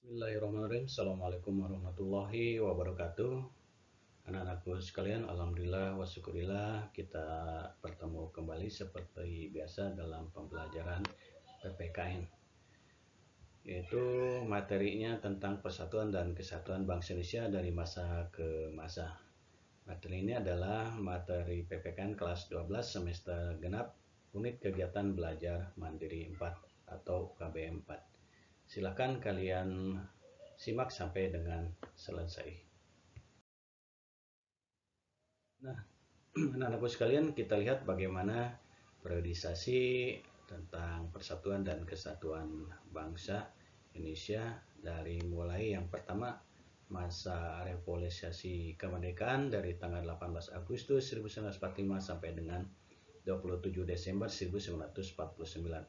Bismillahirrahmanirrahim. Assalamualaikum warahmatullahi wabarakatuh. Anak-anakku sekalian, alhamdulillah wa syukurillah kita bertemu kembali seperti biasa dalam pembelajaran PPKN, yaitu materinya tentang persatuan dan kesatuan bangsa Indonesia dari masa ke masa. Materi ini adalah materi PPKN kelas 12 semester genap unit kegiatan belajar mandiri 4 atau KBM 4. Silakan kalian simak sampai dengan selesai. Nah, anak-anakku sekalian, kita lihat bagaimana periodisasi tentang persatuan dan kesatuan bangsa Indonesia dari mulai yang pertama masa revolusi kemerdekaan dari tanggal 18 Agustus 1945 sampai dengan 27 Desember 1949.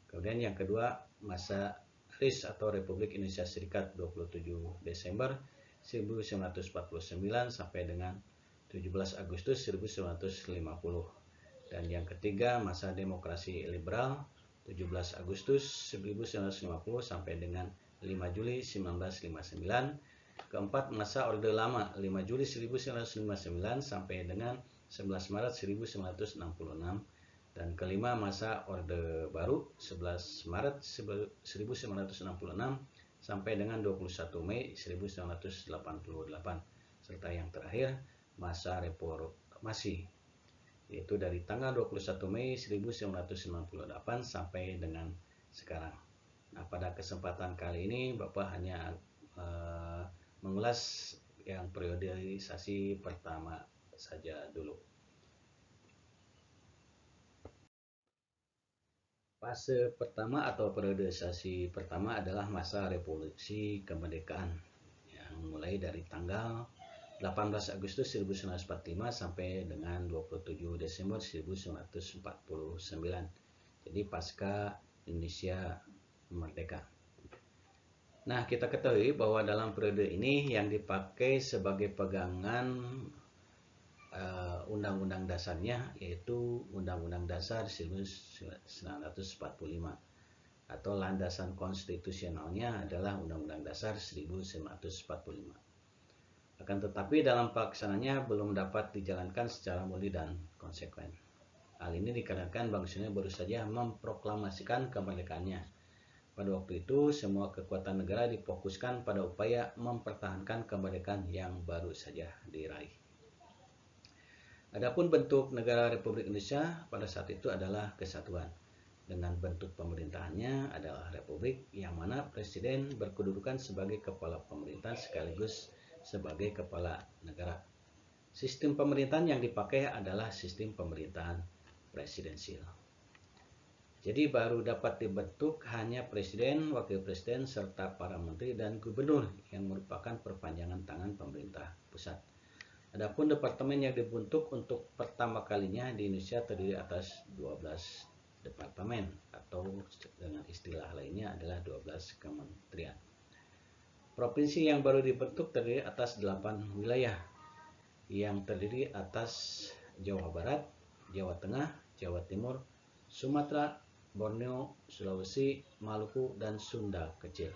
Kemudian yang kedua masa RIS atau Republik Indonesia Serikat 27 Desember 1949 sampai dengan 17 Agustus 1950. Dan yang ketiga masa demokrasi liberal 17 Agustus 1950 sampai dengan 5 Juli 1959. Keempat masa Orde Lama 5 Juli 1959 sampai dengan 11 Maret 1966. Dan kelima masa Orde Baru 11 Maret 1966 sampai dengan 21 Mei 1988. Serta yang terakhir masa reformasi, yaitu dari tanggal 21 Mei 1998 sampai dengan sekarang. Nah, pada kesempatan kali ini Bapak hanya mengulas yang periodisasi pertama saja dulu. Fase pertama atau periodisasi pertama adalah masa revolusi kemerdekaan yang mulai dari tanggal 18 Agustus 1945 sampai dengan 27 Desember 1949. Jadi pasca Indonesia merdeka. Nah, kita ketahui bahwa dalam periode ini yang dipakai sebagai pegangan undang-undang dasarnya yaitu Undang-Undang Dasar 1945 atau landasan konstitusionalnya adalah Undang-Undang Dasar 1945. Akan tetapi dalam pelaksanaannya belum dapat dijalankan secara murni dan konsekuen. Hal ini dikarenakan bangsa Indonesia baru saja memproklamasikan kemerdekaannya. Pada waktu itu semua kekuatan negara difokuskan pada upaya mempertahankan kemerdekaan yang baru saja diraih. Adapun bentuk negara Republik Indonesia pada saat itu adalah kesatuan. Dengan bentuk pemerintahannya adalah republik yang mana presiden berkedudukan sebagai kepala pemerintahan sekaligus sebagai kepala negara. Sistem pemerintahan yang dipakai adalah sistem pemerintahan presidensial. Jadi baru dapat dibentuk hanya presiden, wakil presiden, serta para menteri dan gubernur yang merupakan perpanjangan tangan pemerintah pusat. Adapun departemen yang dibentuk untuk pertama kalinya di Indonesia terdiri atas 12 departemen atau dengan istilah lainnya adalah 12 kementerian. Provinsi yang baru dibentuk terdiri atas 8 wilayah yang terdiri atas Jawa Barat, Jawa Tengah, Jawa Timur, Sumatera, Borneo, Sulawesi, Maluku, dan Sunda Kecil.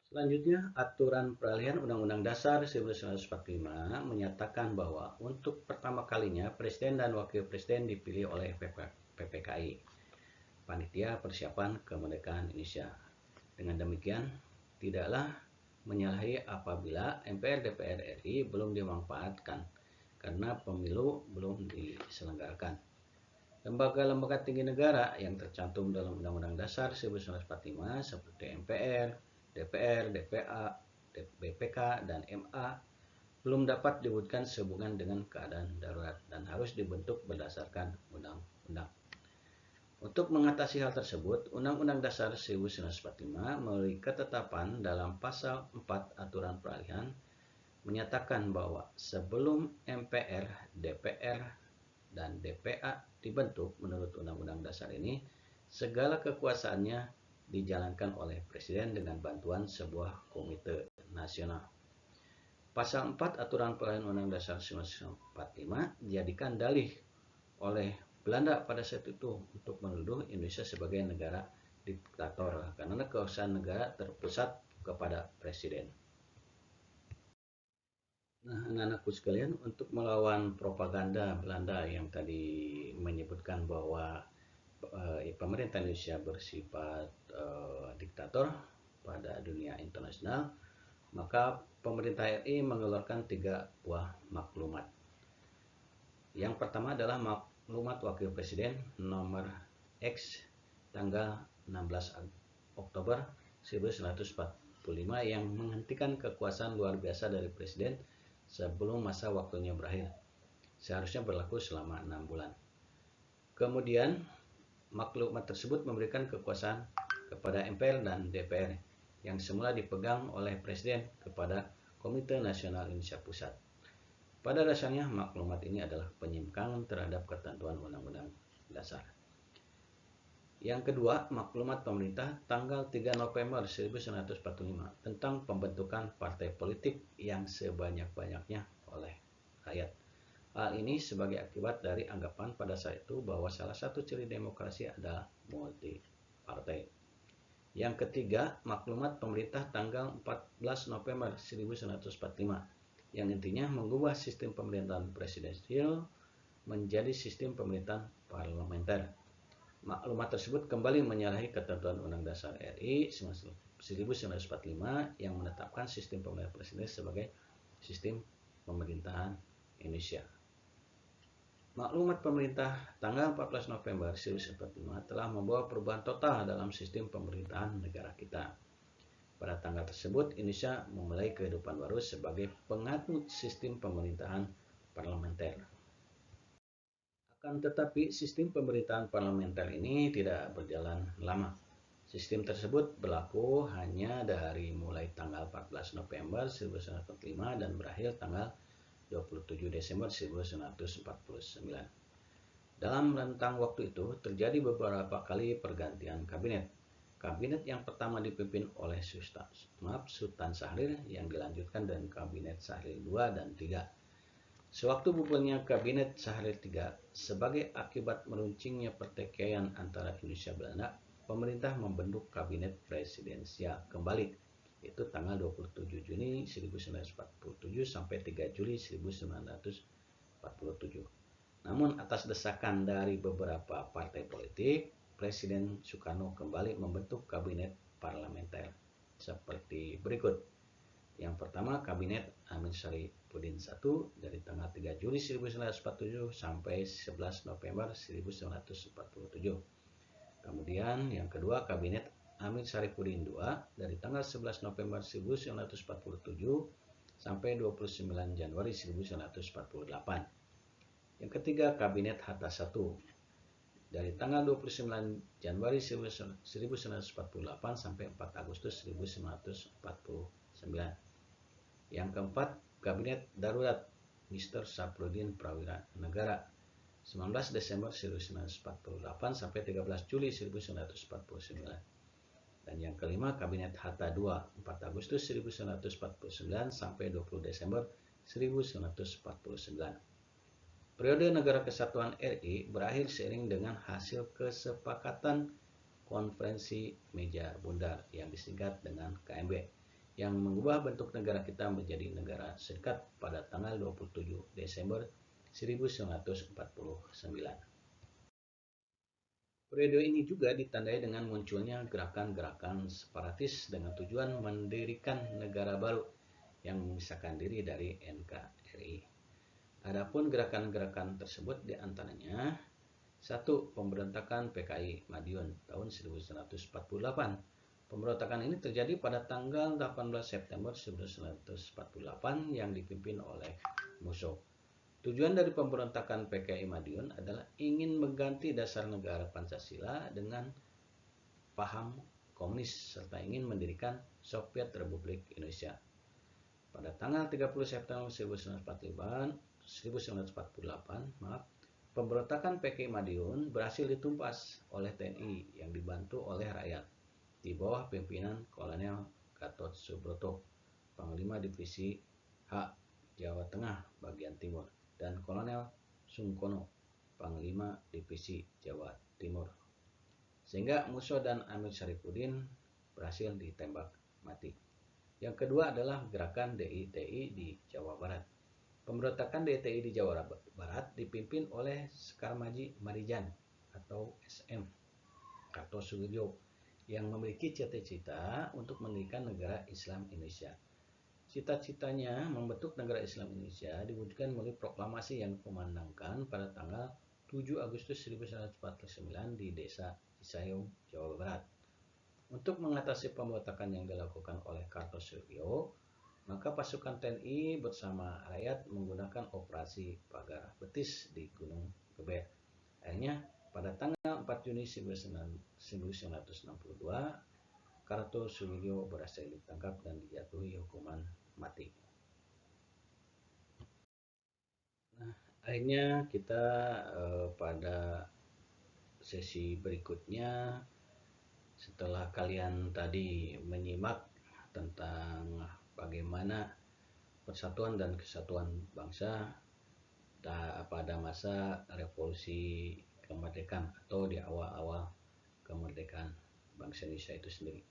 Selanjutnya, aturan peralihan Undang-Undang Dasar 1945 menyatakan bahwa untuk pertama kalinya Presiden dan Wakil Presiden dipilih oleh PPKI, Panitia Persiapan Kemerdekaan Indonesia. Dengan demikian, tidaklah menyalahi apabila MPR DPR RI belum dimanfaatkan karena pemilu belum diselenggarakan. Lembaga-lembaga tinggi negara yang tercantum dalam Undang-Undang Dasar 1945 seperti MPR, DPR, DPA, BPK, dan MA belum dapat diwujudkan sehubungan dengan keadaan darurat dan harus dibentuk berdasarkan undang-undang. Untuk mengatasi hal tersebut, Undang-Undang Dasar 1945 melalui ketetapan dalam pasal 4 aturan peralihan menyatakan bahwa sebelum MPR, DPR, dan DPA dibentuk menurut Undang-Undang Dasar ini, segala kekuasaannya dijalankan oleh Presiden dengan bantuan sebuah komite nasional. Pasal 4 Aturan Peralihan Undang-Undang Dasar 1945 dijadikan dalih oleh Belanda pada saat itu untuk menuduh Indonesia sebagai negara diktator karena kekuasaan negara terpusat kepada presiden. Nah, anak-anakku sekalian, untuk melawan propaganda Belanda yang tadi menyebutkan bahwa pemerintah Indonesia bersifat diktator pada dunia internasional, maka pemerintah RI mengeluarkan 3 buah maklumat. Yang pertama adalah maklumat Wakil Presiden nomor X tanggal 16 Oktober 1945 yang menghentikan kekuasaan luar biasa dari Presiden sebelum masa waktunya berakhir. Seharusnya berlaku selama 6 bulan. Kemudian, maklumat tersebut memberikan kekuasaan kepada MPR dan DPR yang semula dipegang oleh Presiden kepada Komite Nasional Indonesia Pusat. Pada dasarnya, maklumat ini adalah penyimpangan terhadap ketentuan Undang-Undang Dasar. Yang kedua, maklumat pemerintah tanggal 3 November 1945 tentang pembentukan partai politik yang sebanyak-banyaknya oleh rakyat. Hal ini sebagai akibat dari anggapan pada saat itu bahwa salah satu ciri demokrasi adalah multi partai. Yang ketiga, maklumat pemerintah tanggal 14 November 1945 yang intinya mengubah sistem pemerintahan presidensial menjadi sistem pemerintahan parlementer. Maklumat tersebut kembali menyalahi ketentuan Undang-Undang Dasar RI 1945 yang menetapkan sistem pemerintahan presiden sebagai sistem pemerintahan Indonesia. Maklumat pemerintah tanggal 14 November 1945 telah membawa perubahan total dalam sistem pemerintahan negara kita. Pada tanggal tersebut, Indonesia memulai kehidupan baru sebagai penganut sistem pemerintahan parlementer. Akan tetapi, sistem pemerintahan parlementer ini tidak berjalan lama. Sistem tersebut berlaku hanya dari mulai tanggal 14 November 1945 dan berakhir tanggal 27 Desember 1949. Dalam rentang waktu itu, terjadi beberapa kali pergantian kabinet. Kabinet yang pertama dipimpin oleh Sultan Syahrir yang dilanjutkan dengan kabinet Syahrir II dan III. Sewaktu bubarnya kabinet Syahrir III, sebagai akibat meruncingnya pertikaian antara Indonesia dan Belanda, pemerintah membentuk kabinet presidensial kembali, yaitu tanggal 27 Juni 1947 sampai 3 Juli 1947. Namun atas desakan dari beberapa partai politik, Presiden Soekarno kembali membentuk kabinet parlementer seperti berikut. Yang pertama, Kabinet Amin Syarifuddin I dari tanggal 3 Juli 1947 sampai 11 November 1947. Kemudian yang kedua, Kabinet Amin Syarifuddin II dari tanggal 11 November 1947 sampai 29 Januari 1948. Yang ketiga, Kabinet Hatta I dari tanggal 29 Januari 1948 sampai 4 Agustus 1949. Yang keempat, Kabinet Darurat Mr. Saprodin Prawira Negara 19 Desember 1948 sampai 13 Juli 1949. Dan yang kelima, Kabinet Hatta II 4 Agustus 1949 sampai 20 Desember 1949. Periode Negara Kesatuan RI berakhir seiring dengan hasil kesepakatan Konferensi Meja Bundar yang disingkat dengan KMB yang mengubah bentuk negara kita menjadi negara serikat pada tanggal 27 Desember 1949. Periode ini juga ditandai dengan munculnya gerakan-gerakan separatis dengan tujuan mendirikan negara baru yang memisahkan diri dari NKRI. Adapun gerakan-gerakan tersebut diantaranya: 1. Pemberontakan PKI Madiun tahun 1948. Pemberontakan ini terjadi pada tanggal 18 September 1948 yang dipimpin oleh Musso. Tujuan dari pemberontakan PKI Madiun adalah ingin mengganti dasar negara Pancasila dengan paham komunis serta ingin mendirikan Soviet Republik Indonesia. Pada tanggal 30 September 1948, pemberontakan PKI Madiun berhasil ditumpas oleh TNI yang dibantu oleh rakyat di bawah pimpinan Kolonel Gatot Subroto, Panglima Divisi H Jawa Tengah bagian Timur, dan Kolonel Sungkono, Panglima Divisi Jawa Timur. sehingga Muso dan Amir Syarifuddin berhasil ditembak mati. Yang kedua adalah gerakan DITI di Jawa Barat. Pemberontakan DITI di Jawa Barat dipimpin oleh Sekar Maji Marijan atau SM Kartosuwiryo yang memiliki cita-cita untuk mendirikan negara Islam Indonesia. Cita-citanya membentuk negara Islam Indonesia diwujudkan melalui proklamasi yang dikumandangkan pada tanggal 7 Agustus 1949 di Desa Cisayong, Jawa Barat. Untuk mengatasi pemberontakan yang dilakukan oleh Kartosuwiryo, maka pasukan TNI bersama rakyat menggunakan operasi pagar betis di Gunung Geber. Akhirnya pada tanggal 4 Juni 1962, Kartosuwiryo berhasil ditangkap dan dijatuhi hukuman mati. Nah, akhirnya kita pada sesi berikutnya, setelah kalian tadi menyimak tentang bagaimana persatuan dan kesatuan bangsa pada masa revolusi kemerdekaan atau di awal-awal kemerdekaan bangsa Indonesia itu sendiri.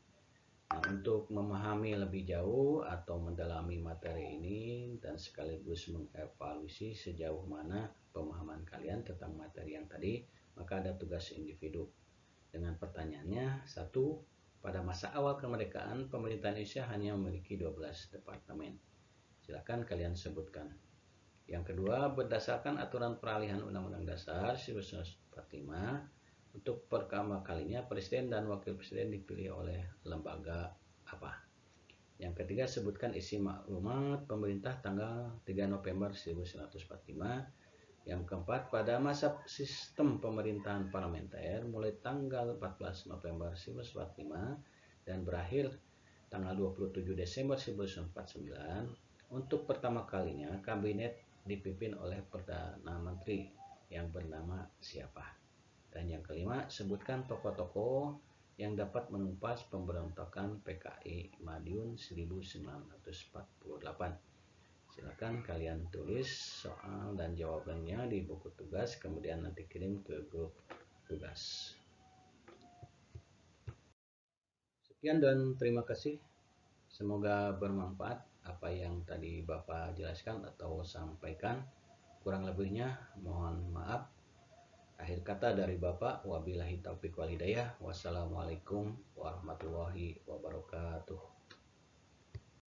Nah, untuk memahami lebih jauh atau mendalami materi ini dan sekaligus mengevaluasi sejauh mana pemahaman kalian tentang materi yang tadi, maka ada tugas individu. Dengan pertanyaannya, satu, pada masa awal kemerdekaan, pemerintah Indonesia hanya memiliki 12 departemen. Silakan kalian sebutkan. Yang kedua, berdasarkan aturan peralihan Undang-Undang Dasar 1945, untuk pertama kalinya Presiden dan Wakil Presiden dipilih oleh lembaga apa? Yang ketiga, sebutkan isi maklumat pemerintah tanggal 3 November 1945. Yang keempat, pada masa sistem pemerintahan parlementer mulai tanggal 14 November 1945 dan berakhir tanggal 27 Desember 1949, untuk pertama kalinya kabinet dipimpin oleh Perdana Menteri yang bernama siapa? Dan yang kelima, sebutkan tokoh-tokoh yang dapat menumpas pemberontakan PKI Madiun 1948. Silakan kalian tulis soal dan jawabannya di buku tugas, kemudian nanti kirim ke grup tugas. Sekian dan terima kasih. Semoga bermanfaat apa yang tadi Bapak jelaskan atau sampaikan. Kurang lebihnya mohon maaf. Akhir kata dari Bapak, wabillahi taufiq wal hidayah. Wassalamualaikum warahmatullahi wabarakatuh.